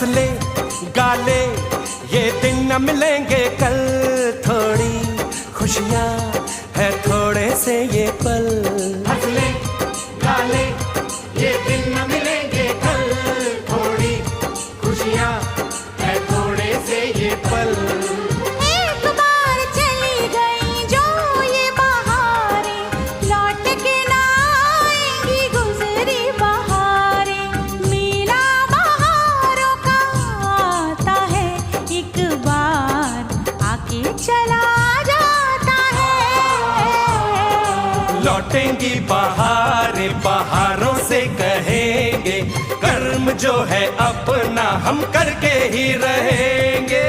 ले गाले ये दिन न मिलेंगे कल, थोड़ी खुशियाँ है थोड़े से ये पल। हंस ले गाले ये दिन न मिलेंगे कल, थोड़ी खुशियाँ है थोड़े से ये पल। एक बार चली गई जो ये बहारें, लौट के ना आएंगी गुजरी बहारें। मेला बहारों का आता है एक बार, आके चला जाता है। लौटेंगी बहारें, बहारों से कहेंगे कर्म जो है अपना हम करके ही रहेंगे।